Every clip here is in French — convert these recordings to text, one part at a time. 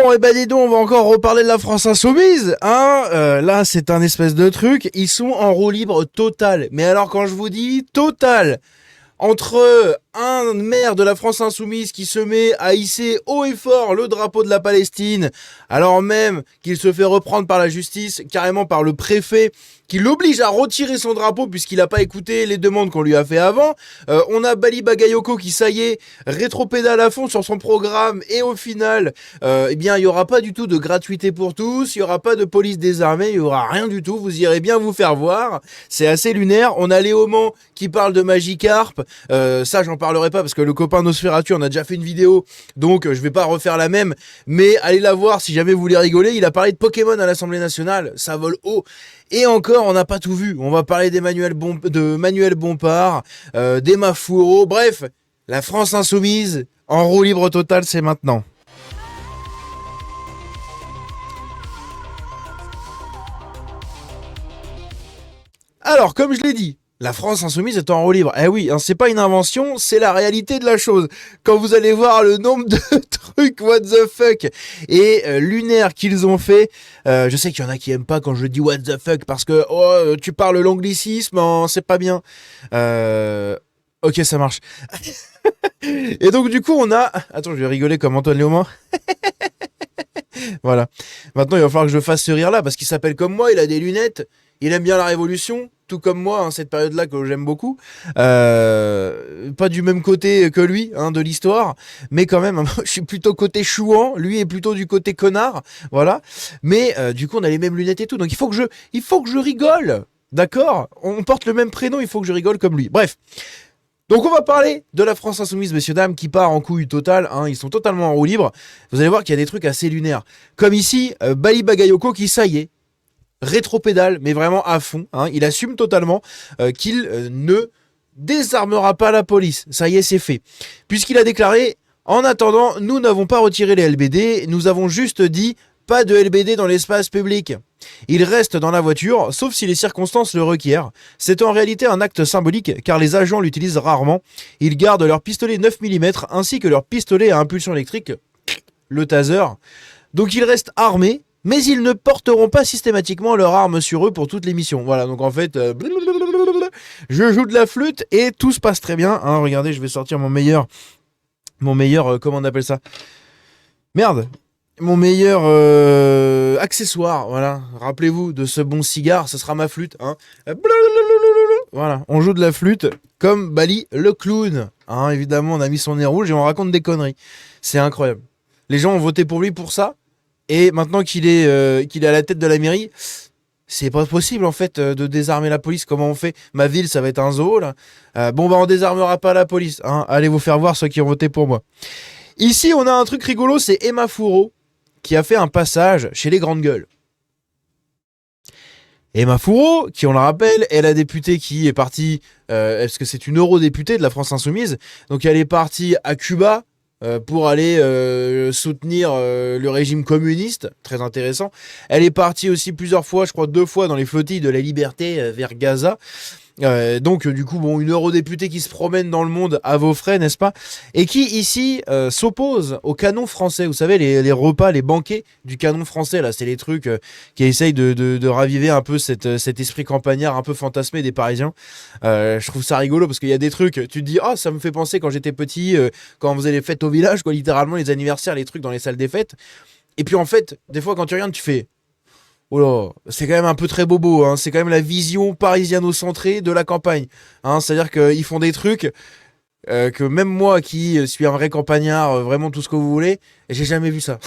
Bon, et ben dis donc, on va encore reparler de la France Insoumise, hein. Là, c'est un espèce de truc. Ils sont en roue libre totale. Mais alors, quand je vous dis total, entre un maire de la France Insoumise qui se met à hisser haut et fort le drapeau de la Palestine, alors même qu'il se fait reprendre par la justice, carrément par le préfet, qui l'oblige à retirer son drapeau puisqu'il n'a pas écouté les demandes qu'on lui a fait avant. On a Bali Bagayoko qui, ça y est, rétropédale à fond sur son programme et au final, eh bien, il n'y aura pas du tout de gratuité pour tous, il n'y aura pas de police désarmée, il n'y aura rien du tout, vous irez bien vous faire voir. C'est assez lunaire. On a Léaumont qui parle de Magikarp, ça j'en parlerai pas parce que le copain Nosferatu en a déjà fait une vidéo, donc je vais pas refaire la même, mais allez la voir si jamais vous voulez rigoler. Il a parlé de Pokémon à l'Assemblée nationale, ça vole haut. Et encore, on n'a pas tout vu. On va parler de Manuel Bompard, d'Emma Fourreau, bref, la France Insoumise en roue libre totale, c'est maintenant. Alors, comme je l'ai dit, la France Insoumise est en roue libre. Eh oui, hein, c'est pas une invention, c'est la réalité de la chose. Quand vous allez voir le nombre de trucs what the fuck et lunaires qu'ils ont fait, je sais qu'il y en a qui aiment pas quand je dis what the fuck parce que tu parles l'anglicisme, hein, c'est pas bien. Ok, ça marche. Et donc du coup, on a... Attends, je vais rigoler comme Antoine Léaumont. Voilà. Maintenant, il va falloir que je fasse ce rire-là parce qu'il s'appelle comme moi, il a des lunettes, il aime bien la Révolution, tout comme moi, hein, cette période-là que j'aime beaucoup. Pas du même côté que lui, hein, de l'histoire, mais quand même, je suis plutôt côté chouan, lui est plutôt du côté connard, voilà. Mais du coup, on a les mêmes lunettes et tout, donc il faut que je rigole, d'accord ? On porte le même prénom, il faut que je rigole comme lui. Bref. Donc on va parler de la France Insoumise, messieurs dames, qui part en couille totale, hein, ils sont totalement en roue libre. Vous allez voir qu'il y a des trucs assez lunaires. Comme ici, Bali Bagayoko qui, ça y est, rétropédale, mais vraiment à fond, hein, il assume totalement qu'il ne désarmera pas la police. Ça y est, c'est fait. Puisqu'il a déclaré, en attendant, nous n'avons pas retiré les LBD, nous avons juste dit pas de LBD dans l'espace public. Il reste dans la voiture, sauf si les circonstances le requièrent. C'est en réalité un acte symbolique, car les agents l'utilisent rarement. Ils gardent leur pistolet 9 mm, ainsi que leur pistolet à impulsion électrique, le taser. Donc ils restent armés, mais ils ne porteront pas systématiquement leur arme sur eux pour toutes les missions. Voilà, donc en fait, je joue de la flûte et tout se passe très bien. Hein, regardez, je vais sortir mon meilleur, comment on appelle ça ? Merde, mon meilleur accessoire, voilà. Rappelez-vous de ce bon cigare, ce sera ma flûte. Hein. Voilà, on joue de la flûte comme Bali le clown. Hein, évidemment, on a mis son nez rouge et on raconte des conneries. C'est incroyable. Les gens ont voté pour lui pour ça. Et maintenant qu'il est à la tête de la mairie, c'est pas possible en fait de désarmer la police. Comment on fait ? Ma ville, ça va être un zoo là. Bon bah on désarmera pas la police. Hein. Allez vous faire voir ceux qui ont voté pour moi. Ici on a un truc rigolo, c'est Emma Fourreau qui a fait un passage chez les grandes gueules. Emma Fourreau, qui on le rappelle, est la députée qui est partie, est-ce que c'est une eurodéputée de la France Insoumise ? Donc elle est partie à Cuba pour aller soutenir le régime communiste, très intéressant. Elle est partie aussi plusieurs fois, je crois 2 fois, dans les flottilles de la liberté vers Gaza. Donc du coup, bon, une eurodéputée qui se promène dans le monde à vos frais, n'est-ce pas ? Et qui ici s'oppose au canon français. Vous savez, les repas, les banquets du canon français, là, c'est les trucs qui essayent de raviver un peu cet esprit campagnard un peu fantasmé des Parisiens. Je trouve ça rigolo parce qu'il y a des trucs, tu te dis, ah, ça me fait penser quand j'étais petit, quand on faisait les fêtes au village, quoi, littéralement les anniversaires, les trucs dans les salles des fêtes. Et puis en fait, des fois quand tu regardes, tu fais... Oh là, c'est quand même un peu très bobo, hein. C'est quand même la vision parisiano-centrée de la campagne. Hein. C'est-à-dire qu'ils font des trucs que même moi qui suis un vrai campagnard, vraiment tout ce que vous voulez, j'ai jamais vu ça.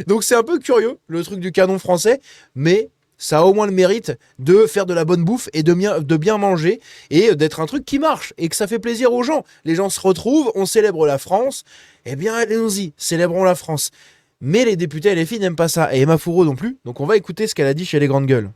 Donc c'est un peu curieux, le truc du canon français, mais ça a au moins le mérite de faire de la bonne bouffe et de bien manger et d'être un truc qui marche et que ça fait plaisir aux gens. Les gens se retrouvent, on célèbre la France, eh bien allez-y, célébrons la France. Mais les députés LFI n'aiment pas ça, et Emma Fourreau non plus, donc on va écouter ce qu'elle a dit chez les grandes gueules.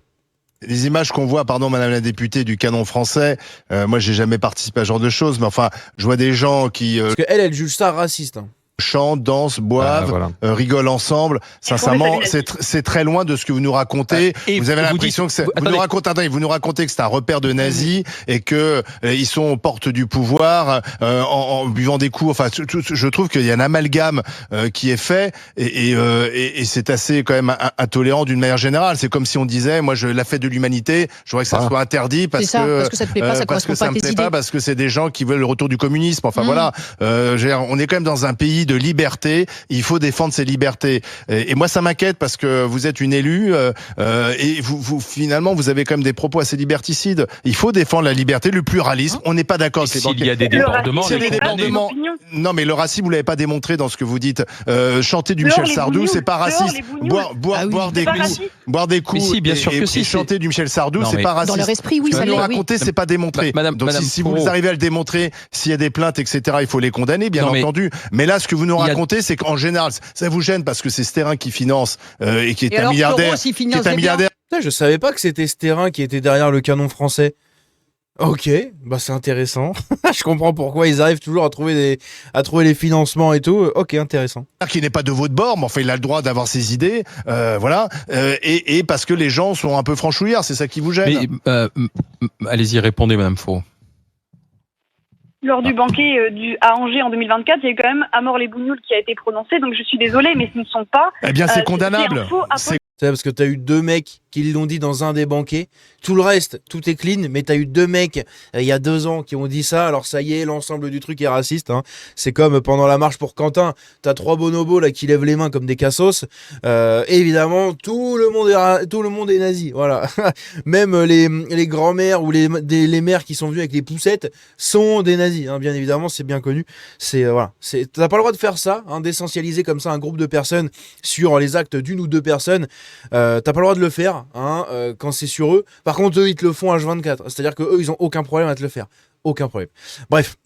Les images qu'on voit, pardon madame la députée, du canon français, moi j'ai jamais participé à ce genre de choses, mais enfin, je vois des gens qui... Parce qu'elle juge ça raciste. Hein. chantent, dansent, boivent, rigolent ensemble. Sincèrement, c'est très loin de ce que vous nous racontez. Vous avez l'impression que vous nous racontez que c'est un repère de nazis et que ils sont aux portes du pouvoir en buvant des coups. Enfin, je trouve qu'il y a un amalgame qui est fait et c'est assez quand même intolérant d'une manière générale. C'est comme si on disait, moi, la fête de l'humanité, je voudrais que ça soit interdit parce que ça te plaît pas, ça correspond pas à tes idées. Parce que c'est des gens qui veulent le retour du communisme. Enfin voilà, on est quand même dans un pays de liberté, il faut défendre ses libertés. Et moi, ça m'inquiète parce que vous êtes une élue et finalement, vous avez quand même des propos assez liberticides. Il faut défendre la liberté, le pluralisme. On n'est pas d'accord. S'il y a des débordements, non, mais le racisme, vous l'avez pas démontré dans ce que vous dites. Chanter du Michel Sardou, c'est pas raciste. Boire des coups, si, bien sûr que et chanter du Michel Sardou, c'est pas raciste. Dans leur esprit, oui, ça l'est. Nous raconter, c'est pas démontré. Donc si vous arrivez à le démontrer, s'il y a des plaintes, etc., il faut les condamner, bien entendu. Mais là, ce que vous nous racontez, c'est qu'en général, ça vous gêne parce que c'est Stérin qui finance et qui est un milliardaire. Putain, je savais pas que c'était Stérin qui était derrière le canon français. Ok, bah c'est intéressant. Je comprends pourquoi ils arrivent toujours à trouver les financements et tout. Ok, intéressant. Qui n'est pas de votre bord, mais enfin il a le droit d'avoir ses idées, voilà. Et parce que les gens sont un peu franchouillards, c'est ça qui vous gêne. Mais allez-y, répondez, Madame Faureau. Lors du banquet à Angers en 2024, il y a eu quand même à mort les bougnoules qui a été prononcé, donc je suis désolée, mais ce ne sont pas... Eh bien, c'est condamnable. C'est parce que t'as eu 2 mecs qui l'ont dit dans un des banquets. Tout le reste, tout est clean, mais t'as eu 2 mecs il y a 2 ans qui ont dit ça. Alors ça y est, l'ensemble du truc est raciste. Hein. C'est comme pendant la marche pour Quentin, t'as 3 bonobos là qui lèvent les mains comme des cassos. Évidemment, tout le monde est nazi. Voilà. Même les grands-mères ou les mères qui sont venues avec les poussettes sont des nazis. Hein. Bien évidemment, c'est bien connu. Voilà. T'as pas le droit de faire ça, hein, d'essentialiser comme ça un groupe de personnes sur les actes d'une ou 2 personnes. T'as pas le droit de le faire quand c'est sur eux. Par contre, eux, ils te le font H24. C'est-à-dire que eux, ils ont aucun problème à te le faire. Aucun problème. Bref.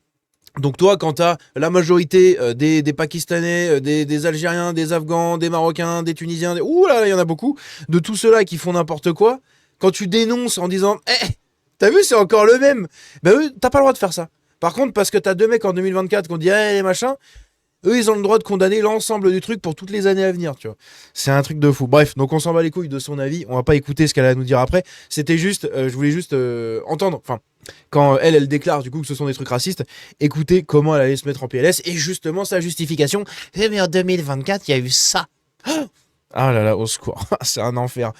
Donc toi, quand t'as la majorité des Pakistanais, des Algériens, des Afghans, des Marocains, des Tunisiens, ouh là, il y en a beaucoup, de tous ceux-là qui font n'importe quoi, quand tu dénonces en disant « t'as vu, c'est encore le même », ben eux, t'as pas le droit de faire ça. Par contre, parce que t'as 2 mecs en 2024 qui ont dit « les machins », eux, ils ont le droit de condamner l'ensemble du truc pour toutes les années à venir, tu vois. C'est un truc de fou. Bref, donc on s'en bat les couilles de son avis. On va pas écouter ce qu'elle a à nous dire après. C'était juste, je voulais juste entendre, enfin, quand elle déclare du coup que ce sont des trucs racistes, écoutez comment elle allait se mettre en PLS et justement sa justification. Mais en 2024, il y a eu ça. Ah là là, au secours. C'est un enfer.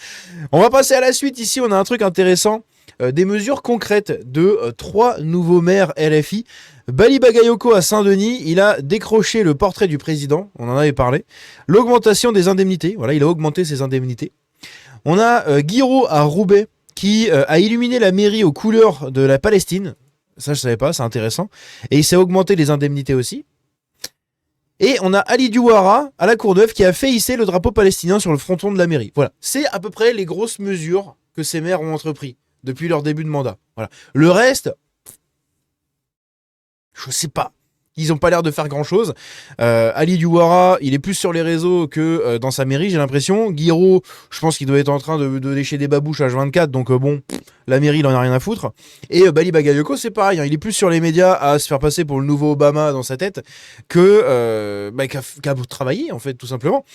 On va passer à la suite. Ici, on a un truc intéressant. Des mesures concrètes de 3 nouveaux maires LFI. Bali Bagayoko à Saint-Denis, il a décroché le portrait du président, on en avait parlé. L'augmentation des indemnités, voilà, il a augmenté ses indemnités. On a Guiraud à Roubaix qui a illuminé la mairie aux couleurs de la Palestine. Ça, je savais pas, c'est intéressant. Et il s'est augmenté les indemnités aussi. Et on a Ali Douara à la Courneuve qui a fait hisser le drapeau palestinien sur le fronton de la mairie. Voilà, c'est à peu près les grosses mesures que ces maires ont entrepris depuis leur début de mandat. Voilà. Le reste, je sais pas. Ils n'ont pas l'air de faire grand-chose. Ali Douara, il est plus sur les réseaux que dans sa mairie, j'ai l'impression. Guiraud, je pense qu'il doit être en train de lécher des babouches H24, donc la mairie, il en a rien à foutre. Et Bali Bagayoko, c'est pareil, hein, il est plus sur les médias à se faire passer pour le nouveau Obama dans sa tête que qu'à travailler, en fait, tout simplement.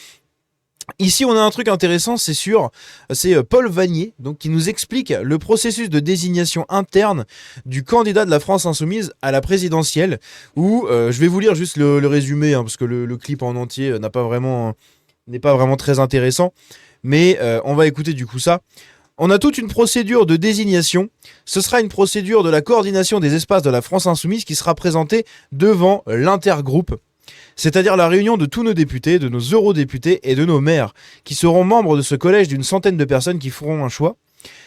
Ici, on a un truc intéressant, c'est Paul Vanier, donc, qui nous explique le processus de désignation interne du candidat de la France Insoumise à la présidentielle, où je vais vous lire juste le résumé, hein, parce que le clip en entier n'est pas vraiment très intéressant, mais on va écouter du coup ça. On a toute une procédure de désignation. Ce sera une procédure de la coordination des espaces de la France Insoumise qui sera présentée devant l'intergroupe. C'est-à-dire la réunion de tous nos députés, de nos eurodéputés et de nos maires, qui seront membres de ce collège d'une centaine de personnes qui feront un choix.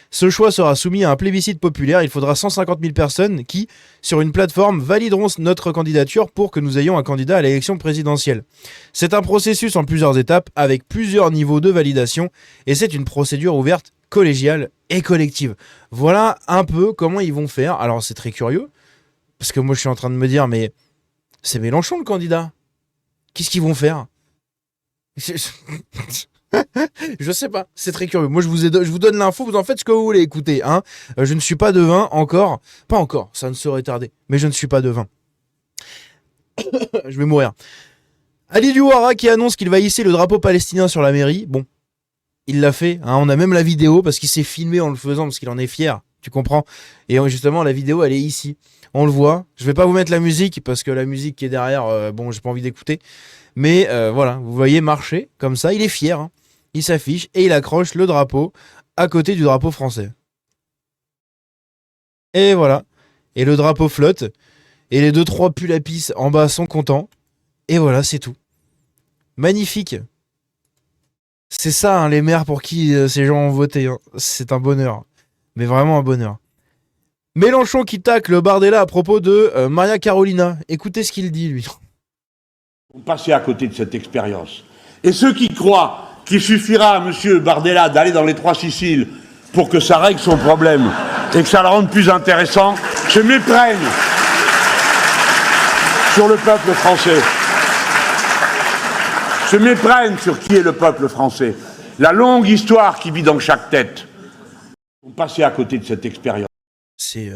Ce choix sera soumis à un plébiscite populaire. Il faudra 150 000 personnes qui, sur une plateforme, valideront notre candidature pour que nous ayons un candidat à l'élection présidentielle. C'est un processus en plusieurs étapes, avec plusieurs niveaux de validation, et c'est une procédure ouverte, collégiale et collective. Voilà un peu comment ils vont faire. Alors c'est très curieux, parce que moi je suis en train de me dire, mais c'est Mélenchon le candidat. Qu'est-ce qu'ils vont faire? Je sais pas, c'est très curieux. Moi je vous donne l'info, vous en faites ce que vous voulez, écoutez, hein. Je ne suis pas devin encore, pas encore, ça ne saurait tarder, mais je ne suis pas devin. Je vais mourir. Ali Douara qui annonce qu'il va hisser le drapeau palestinien sur la mairie. Bon, il l'a fait. Hein, on a même la vidéo parce qu'il s'est filmé en le faisant parce qu'il en est fier. Tu comprends? Et justement, la vidéo, elle est ici. On le voit. Je vais pas vous mettre la musique parce que la musique qui est derrière, bon, j'ai pas envie d'écouter. Mais voilà, vous voyez marcher comme ça. Il est fier. Hein. Il s'affiche et il accroche le drapeau à côté du drapeau français. Et voilà. Et le drapeau flotte. Et les 2-3 pulls à pisse en bas sont contents. Et voilà, c'est tout. Magnifique. C'est ça, hein, les maires pour qui ces gens ont voté. Hein. C'est un bonheur. Mais vraiment un bonheur. Mélenchon qui tacle Bardella à propos de Maria Carolina. Écoutez ce qu'il dit, lui. On passait à côté de cette expérience. Et ceux qui croient qu'il suffira à M. Bardella d'aller dans les 3 Siciles pour que ça règle son problème et que ça le rende plus intéressant, se méprennent sur le peuple français. Se méprennent sur qui est le peuple français. La longue histoire qui vit dans chaque tête. On passait à côté de cette expérience. C'est...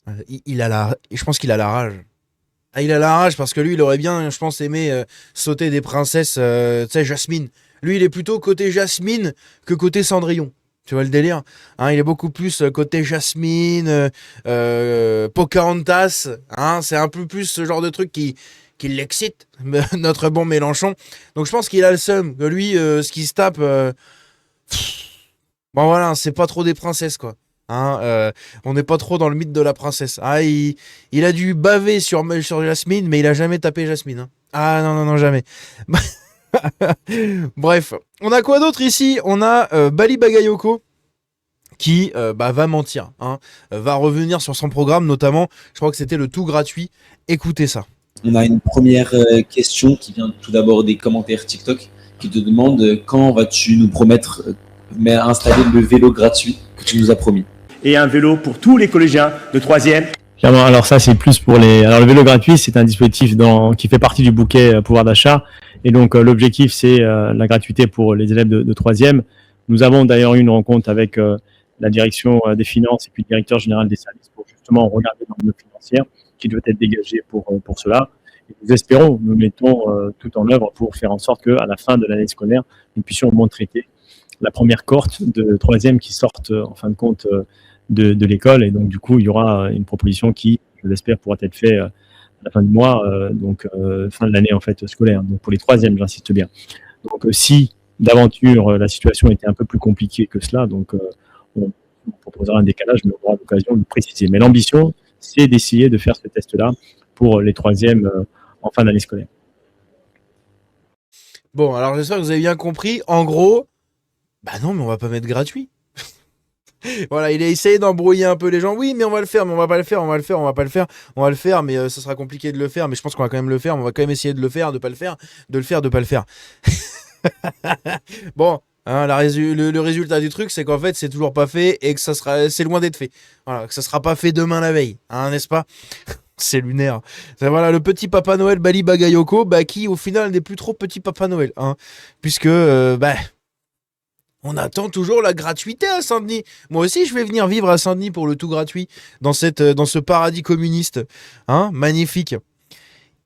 je pense qu'il a la rage. Ah, il a la rage parce que lui, il aurait bien, je pense, aimé sauter des princesses, tu sais, Jasmine. Lui, il est plutôt côté Jasmine que côté Cendrillon. Tu vois le délire, hein, il est beaucoup plus côté Jasmine, Pocahontas. Hein, c'est un peu plus ce genre de truc qui l'excite, notre bon Mélenchon. Donc je pense qu'il a le seum. Que lui, ce qu'il se tape... bon voilà, c'est pas trop des princesses, quoi. Hein, on n'est pas trop dans le mythe de la princesse. Ah, il a dû baver sur Jasmine, mais il a jamais tapé Jasmine. Hein. Ah non, jamais. Bref, on a quoi d'autre ici? On a Bali Bagayoko qui va mentir, hein, va revenir sur son programme, notamment, je crois que c'était le tout gratuit. Écoutez ça. On a une première question qui vient tout d'abord des commentaires TikTok qui te demande quand vas-tu nous promettre installer le vélo gratuit que tu nous as promis. Et un vélo pour tous les collégiens de 3e. Clairement, alors ça c'est plus pour les... Alors le vélo gratuit c'est un dispositif qui fait partie du bouquet pouvoir d'achat et donc l'objectif c'est la gratuité pour les élèves de 3e. Nous avons d'ailleurs eu une rencontre avec la direction des finances et puis le directeur général des services pour justement regarder l'enveloppe financière qui doit être dégagée pour cela. Et nous espérons, nous mettons tout en œuvre pour faire en sorte qu'à la fin de l'année scolaire, nous puissions au moins traiter la première cohorte de 3e qui sortent en fin de compte de l'école. Et donc, du coup, il y aura une proposition qui, je l'espère, pourra être faite à la fin du mois, fin de l'année en fait scolaire. Donc, pour les 3e, j'insiste bien. Donc, si d'aventure la situation était un peu plus compliquée que cela, donc on proposera un décalage, mais on aura l'occasion de préciser. Mais l'ambition, c'est d'essayer de faire ce test-là pour les 3e en fin d'année scolaire. Bon, alors j'espère que vous avez bien compris. En gros, bah non, mais on va pas mettre gratuit. Voilà, il a essayé d'embrouiller un peu les gens. Oui, mais on va le faire, mais on va pas le faire, on va le faire, on va pas le faire. On va le faire, mais ça sera compliqué de le faire. Mais je pense qu'on va quand même le faire. On va quand même essayer de le faire, de pas le faire, de le faire, de pas le faire. Bon, hein, le résultat du truc, c'est qu'en fait, c'est toujours pas fait et que c'est loin d'être fait. Voilà, que ça sera pas fait demain la veille, hein, n'est-ce pas? C'est lunaire. Voilà, le petit Papa Noël Bali Bagayoko, qui au final n'est plus trop petit Papa Noël, hein, puisque on attend toujours la gratuité à Saint-Denis. Moi aussi, je vais venir vivre à Saint-Denis pour le tout gratuit dans ce paradis communiste, hein, magnifique.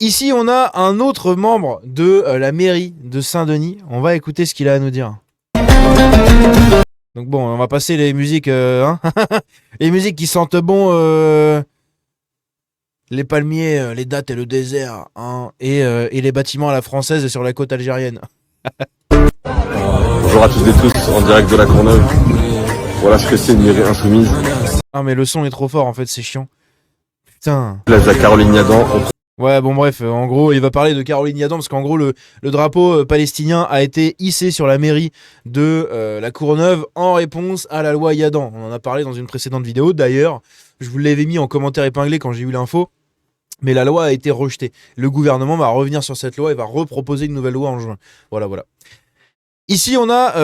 Ici, on a un autre membre de la mairie de Saint-Denis. On va écouter ce qu'il a à nous dire. Donc bon, on va passer les musiques, hein les musiques qui sentent bon. Les palmiers, les dattes et le désert, hein, et les bâtiments à la française sur la côte algérienne. Bonjour à toutes et tous, en direct de la Courneuve. Voilà ce que c'est une mairie insoumise. Ah mais le son est trop fort en fait, c'est chiant. Putain. Place à Caroline Yadan. Ouais, bon bref, en gros, il va parler de Caroline Yadan parce qu'en gros, le drapeau palestinien a été hissé sur la mairie de la Courneuve en réponse à la loi Yadan. On en a parlé dans une précédente vidéo. D'ailleurs, je vous l'avais mis en commentaire épinglé quand j'ai eu l'info. Mais la loi a été rejetée. Le gouvernement va revenir sur cette loi et va reproposer une nouvelle loi en juin. Voilà. Ici, on a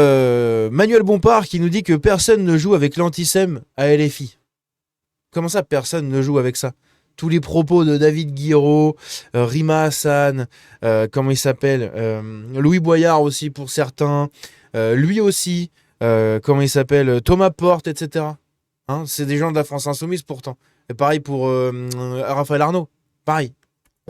Manuel Bompard qui nous dit que personne ne joue avec l'antisème à LFI. Comment ça, personne ne joue avec ça? Tous les propos de David Guiraud, Rima Hassan, comment il s'appelle, Louis Boyard aussi pour certains, lui aussi, comment il s'appelle, Thomas Porte, etc. Hein, c'est des gens de la France Insoumise pourtant. Et pareil pour Raphaël Arnaud, pareil.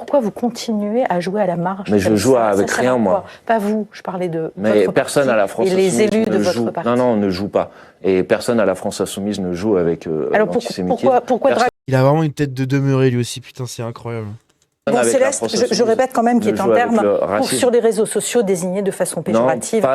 Pourquoi vous continuez à jouer à la marge? Mais je joue avec rien, moi. Pas vous, je parlais de Mais votre personne parti à la France et Insoumise les élus de ne votre joue. parti. Non, on ne joue pas. Et personne à la France Insoumise ne joue avec l'antisémitisme. Pourquoi Il a vraiment une tête de demeuré lui aussi, putain, c'est incroyable. Bon, Céleste, je répète quand même qu'il est un terme sur les réseaux sociaux désigné de façon péjorative. Non,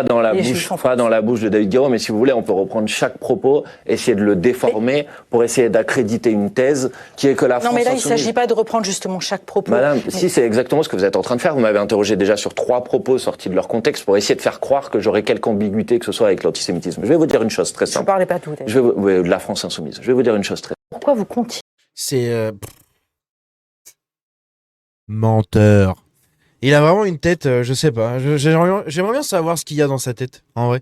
pas dans la bouche de David Guiraud, mais si vous voulez, on peut reprendre chaque propos, essayer de le déformer pour essayer d'accréditer une thèse qui est que la France Non, mais là, il ne insoumise... s'agit pas de reprendre justement chaque propos. Madame, si c'est exactement ce que vous êtes en train de faire, vous m'avez interrogé déjà sur 3 propos sortis de leur contexte pour essayer de faire croire que j'aurais quelque ambiguïté que ce soit avec l'antisémitisme. Je vais vous dire une chose très simple. Je ne parlais pas tout. De la France insoumise. Je vais vous dire une chose très simple. Pourquoi vous continuez? C'est... menteur. Il a vraiment une tête, je sais pas. J'aimerais bien savoir ce qu'il y a dans sa tête, en vrai.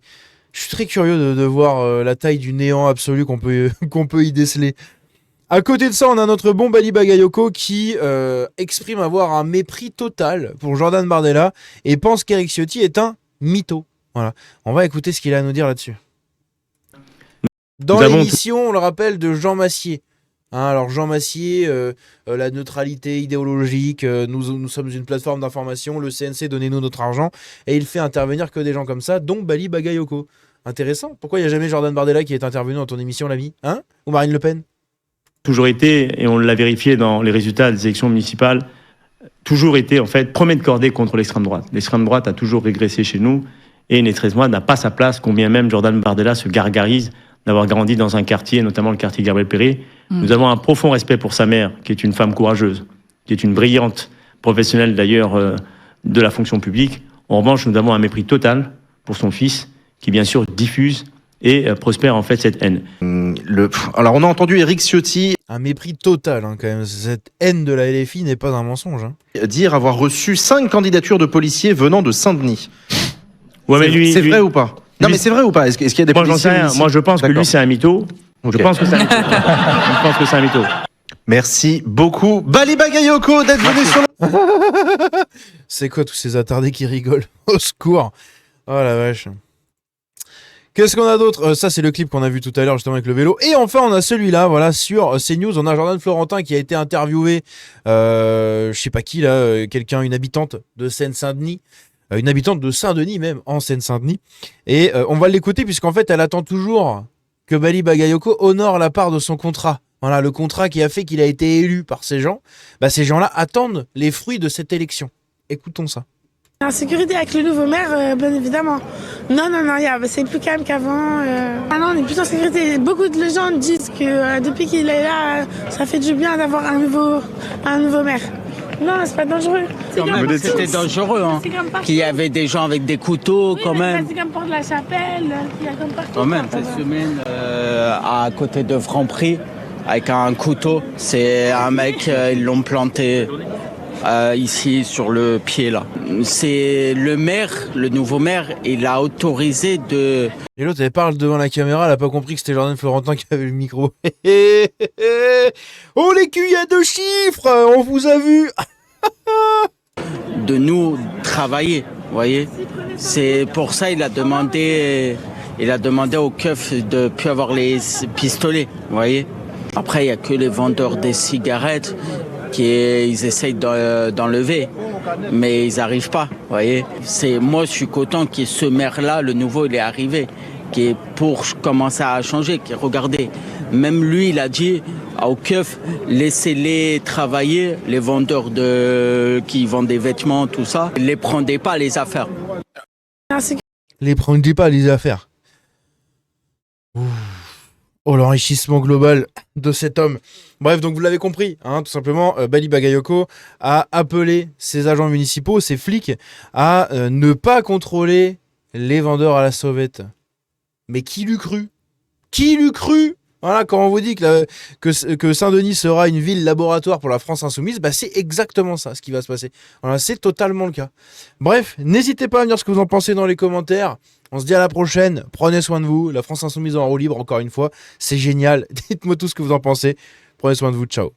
Je suis très curieux de voir la taille du néant absolu qu'on peut y déceler. À côté de ça, on a notre bon Bali Bagayoko qui exprime avoir un mépris total pour Jordan Bardella et pense qu'Eric Ciotti est un mytho. Voilà. On va écouter ce qu'il a à nous dire là-dessus. Dans l'émission, on le rappelle, de Jean Massier. Alors Jean Massier, la neutralité idéologique, nous sommes une plateforme d'information, le CNC, donnez-nous notre argent, et il fait intervenir que des gens comme ça, dont Bali Bagayoko. Intéressant. Pourquoi il n'y a jamais Jordan Bardella qui est intervenu dans ton émission, l'ami? Hein? Ou Marine Le Pen? Toujours été, et on l'a vérifié dans les résultats des élections municipales, toujours été en fait premier de cordée contre l'extrême droite. L'extrême droite a toujours régressé chez nous, et l'extrême droite n'a pas sa place, combien même Jordan Bardella se gargarise d'avoir grandi dans un quartier, notamment le quartier Gabriel-Péri. Nous avons un profond respect pour sa mère, qui est une femme courageuse, qui est une brillante professionnelle d'ailleurs de la fonction publique. En revanche, nous avons un mépris total pour son fils, qui bien sûr diffuse et prospère en fait cette haine. Alors on a entendu Éric Ciotti... Un mépris total hein, quand même, cette haine de la LFI n'est pas un mensonge. Hein. Dire avoir reçu 5 candidatures de policiers venant de Saint-Denis. Ouais, mais c'est vrai ou pas? Non mais c'est vrai ou pas? Est-ce qu'il y a des policiers? Moi je pense que lui c'est un mytho. Okay. Je pense que c'est un mytho. Merci beaucoup Bali Bagayoko d'être venu sur le... C'est quoi tous ces attardés qui rigolent? Au secours. Oh la vache. Qu'est-ce qu'on a d'autre? Ça c'est le clip qu'on a vu tout à l'heure justement avec le vélo. Et enfin on a celui-là, voilà, sur CNews, on a Jordan Florentin qui a été interviewé, je sais pas qui là, une habitante de Seine-Saint-Denis. Une habitante de Saint-Denis même, en Seine-Saint-Denis. Et on va l'écouter puisqu'en fait elle attend toujours que Bali Bagayoko honore la part de son contrat. Voilà, le contrat qui a fait qu'il a été élu par ces gens. Bah, ces gens-là attendent les fruits de cette élection. Écoutons ça. En sécurité avec le nouveau maire, bien évidemment. Non, c'est plus calme qu'avant. Ah non, on est plus en sécurité. Beaucoup de gens disent que depuis qu'il est là, ça fait du bien d'avoir un nouveau maire. Non, c'est pas dangereux. C'était dangereux, hein. Qu'il y avait des gens avec des couteaux, quand même. C'est comme Porte de la Chapelle, il y a comme partout. Quand même, cette semaine, à côté de Franprix, avec un couteau, c'est un mec, ils l'ont planté ici sur le pied, là. C'est le maire, le nouveau maire, il a autorisé de... Et l'autre, elle parle devant la caméra, elle a pas compris que c'était Jordan Florentin qui avait le micro. Oh les culs, il y a 2 chiffres, on vous a vu. De nous travailler, vous voyez. C'est pour ça il a demandé au keuf de plus avoir les pistolets, vous voyez. Après, il n'y a que les vendeurs des cigarettes ils essayent d'enlever, mais ils n'arrivent pas, vous voyez. Moi, je suis content que ce maire-là, le nouveau, il est arrivé, qui est pour commencer à changer. Regardez, même lui, il a dit au keuf, laissez-les travailler, les vendeurs qui vendent des vêtements, tout ça, ne les prenez pas les affaires. Les prenez pas les affaires. Ouh. Oh, l'enrichissement global de cet homme. Bref, donc vous l'avez compris, hein, tout simplement, Bali Bagayoko a appelé ses agents municipaux, ses flics, à ne pas contrôler les vendeurs à la sauvette. Mais qui l'eût cru? Qui l'eût cru? Voilà, quand on vous dit que Saint-Denis sera une ville laboratoire pour la France insoumise, bah c'est exactement ça ce qui va se passer. Voilà, c'est totalement le cas. Bref, n'hésitez pas à me dire ce que vous en pensez dans les commentaires. On se dit à la prochaine, prenez soin de vous. La France insoumise en roue libre, encore une fois, c'est génial. Dites-moi tout ce que vous en pensez. Prenez soin de vous, ciao.